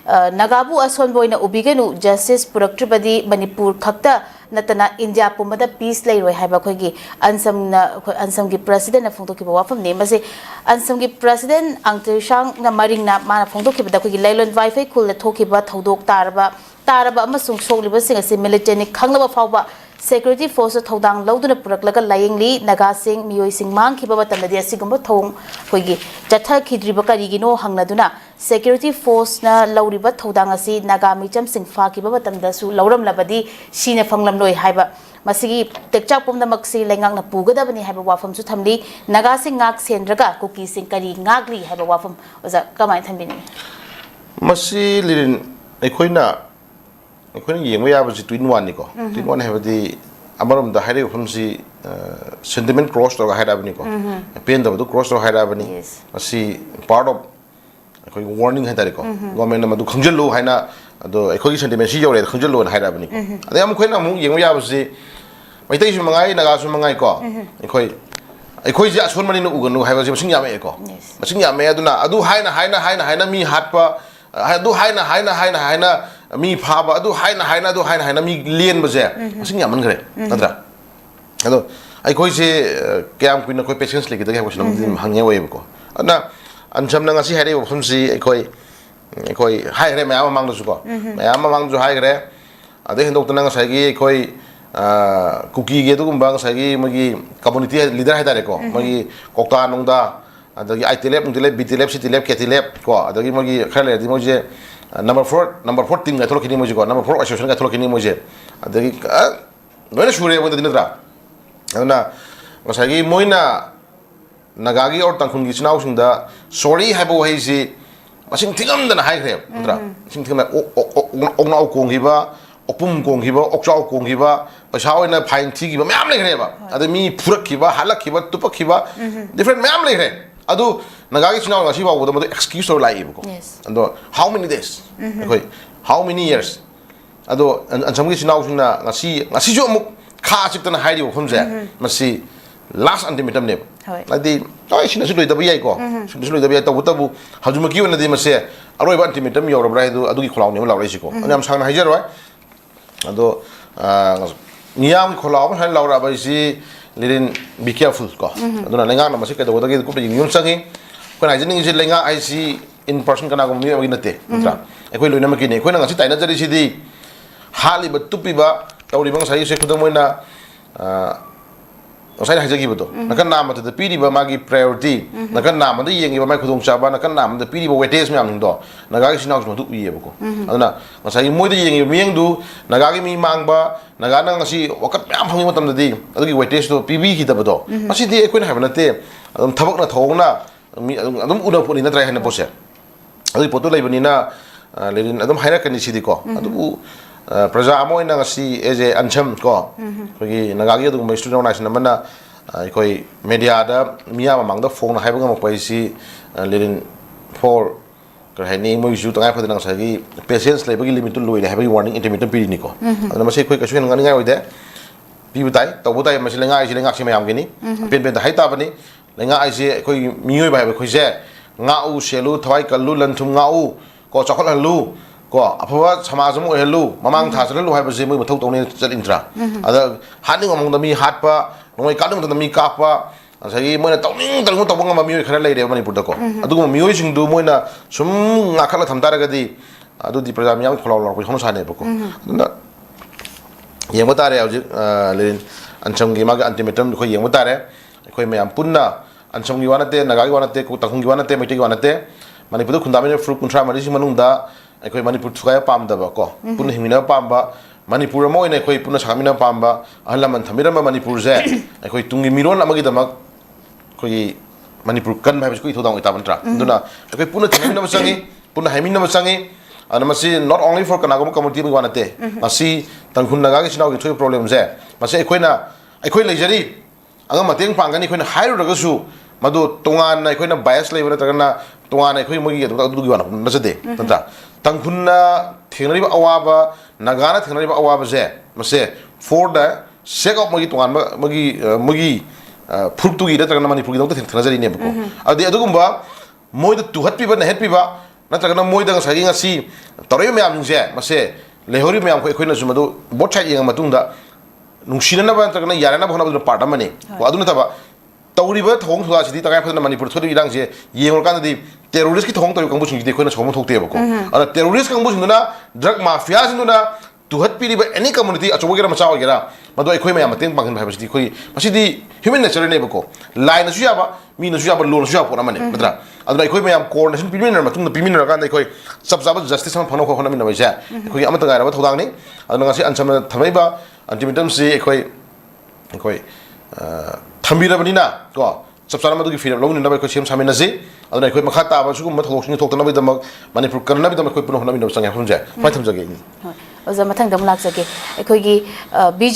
Nagabu ason boina ubigenu justice puraktribadi Manipur khakta natana India pumada peace lay roi haiba khogi ansam gi president na phongto ki wafam ne mase ansam gi president angte shang na maring na mana phongto ki da khogi lailon wifi khul le thoki ba thodok taraba amasung sogliba singa se military ni khanglaba fawba security force thodang lawduna puraklaga layingli naga sing miyoi sing mang khiba batamna dia sigumba thong khogi jatha khidriba karigino hangladuna security force na lawriba thodang asi naga micham sing fa khiba batamda su lawram labadi sine phanglam loi haiba masigi tekchak pomda maksi lengang na pugadabani haiba wafam su thamli naga sing ngak sendraga kuki sing kari ngakli haiba wafam oza kamai thambini masi lirin ekoina yengwa yabasi twin one niko twin one habadi amarom da haire famsi sentiment cross to hairabani ko pain da cross to hairabani masi part of ekoi warning haitare ko government na madu khangjalo haina ado ekoi sentiment si jore khangjalo na hairabani ko ade am khoina mu yengwa yabasi maitai su mangai naga su mangai ko ekoi ja son mani no uganu haibasi masing yame ko masing yame aduna adu haina mi hatpa adu haina mi phaba adu haina mi lien baje masing yaman gre nadra ado ai koi se kyam kuin koi patience legi da question hangye wei ko na ancham na ngasi haire phum si koi hai re ma mang su ko ma mang ju hai gre ade hindok tana ngasai gi koi cookie ge du bang sai gi magi community leader hai da ko magi kokta nongda adagi itlab bitlab sitlab ketlab ko adagi magi khale di moje number 4 team ga tholokini moje ko number 4 association ga tholokini moje adagi noina shure wanda dinadra aduna masagi moina nagagi or tangkhun gi chinaw singda sorry haibo haisi masing thingam dana hai khre adra sing thingma ongna okong hiba opum kong hiba okchau kong hiba paisa oina phain thi gi ba myam le khre ba adami phurak khiba halak khiba tupak khiba different myam le khre adu nagagi chinaw ngasi ba bodo excuse or lai ko ando how many days okay how many years ado ansamgi chinaw singna ngasi jo amuk kha chiptana hairi bo phumje masi last ultimatum ne ladi toy sina suloi dabi ai ko suloi dabi ai tabu tabu hajuma ki wona di mase aroi ba ultimatum yo rabra adu adu gi kholaw ne law rai si ko anyam sang na hajar wa ado niyam kholaw ba han law ra ba si lirin be careful ko aduna lenga na masik da wada ku yun sangi ko na jini je lenga I see in person kana ko mi agi nate tra ekoi loina ma kini ko na ngasi taina jari si di hali ba tupi ba tawri bang sai se khudam moina osai hajagi bodo nakan nama ta pidi ba magi priority nakan nama da yengi ba mai khudong chaba nakan nama da pidi ba weightage mi am do nagagi sinau su du iye ko aduna ngasi moi da yengi mieng du nagagi mi mangba nagana ngasi wakat myam phangi matam da di adugi weightage do pb ki da bodo asi di ekoi na habna te adum thabak na thongna mi adum una puni na try hana pose adu poto lai bani na lerin adum haira kani sidi ko adu praja amoi na ngasi eje ancham ko kogi nagagi adu mai student organization mana koi media da miya mamang da phone haiba ngam pai si lerin for ka hani mo issue tangai phadang sagi patience lai bagi limit tu loi haiba warning intermittent period ni ko adu masai koi kasu ngani ngai oide pi butai to butai masai lenga ai lenga simayam gini pen da hai ta bani lenga ai si koi miyoi bai koi je ngau selu thwai kallu lanthum ngau ko chokol halu ko apawa samaj mo helu mamang tha selu hai base mo thau tone chal intra ada haning among da mi hatpa noi kadung da mi kapa asagi mo na tawning talung tawang ma mi khara leire manipur da ko adu mi oi sing du mo na sum ngakhala thamtara ga di adu di praja miyam kholaw lor ko hono sa ne ko na yeng tare au lerin ancham gi ma ga ultimatum ko yeng tare ko mayam punna ancham gi wanate nagagi wanate ko takhung gi wanate meti gi wanate manipur khunda me fruit kuntra mari si manung da ekoi manipur thukai pam da ba ko pun himina pam ba manipur mo ine ekoi pun sakamina pam ba ahla man thamira ma manipur je ekoi tungi miron amagi damak koi manipur kan bhai ko ithodang ita mantra duna ekoi pun thamina ma sangi pun haimina ma sangi ana masi not only for kanagom community bi wanate masi tangkhun naga gi sinaw gi thoi problem je masi ekoi leijari anga mateng pangani ekoi na hairu daga su madu tongan na ekoi na bias leibra tagana tongan ekoi mogi gi du gi wana nasade tanta tangkhunna thenari ba awaba nagana thenari ba awaba je mase for the sake of mogi tongan mogi phurtu gi da tagana manipur gi da thena jari ne bako adi adugumba moi da tu hat pi ba na het pi ba नत्रगना मोइदा साइगिं ngasi तरै मैम जिंसे मसे लेहरी मैम को अखोइना जुमदो बोट साइड यंग मतुंगदा नुंसिना बा नत्रगना यारना भना पार्ट अमने को अदुना तबा तौरीब थोंग थुआ सिदि तगाय फदना मणिपुर थोदि इरांग जे येंगोर कानदि टेररिस्ट की थोंग तौरि कंबु सिंगि देखोइना सोम थोक्तेबको अदा टेररिस्ट कंबु सिंगना ड्रग माफिया सिंगना तुहत पीरिब एनी कम्युनिटी अचोगेरा मचा होगेरा मदो अखोइ मयाम मतेंग पांगन भाबसिदि खोइ मसिदि ह्यूमन नेचर नेबको लाइन सु याबा मीन सु याबा लोन सु याबा पोना मने बद्रा अदुना अखोइ मयाम कोऑर्डिनेशन पिमिनर मतुंग पिमिनर कान अखोइ सब जाबा जस्टिस हम फनो खोना मिन बइसा अखोइ अमत गायराबा थौदांगनि अदुना ngasi अनसम थमैबा अल्टिमेटम सि अखोइ थम्बिरबनिना को सब सारा मदुगी फिरब लोगनि नबा अखोइ सेम सामिनसि अदुना अखोइ मखा ताबा सुगुम थोलोक्सिनि थोक्तनबि दमक मणिपुर करनबि दमक अखोइ पुनो होना मिन संगे हमजे फाइ थमजगे ओजा मथंग दम लाग सके अखोगी बीजे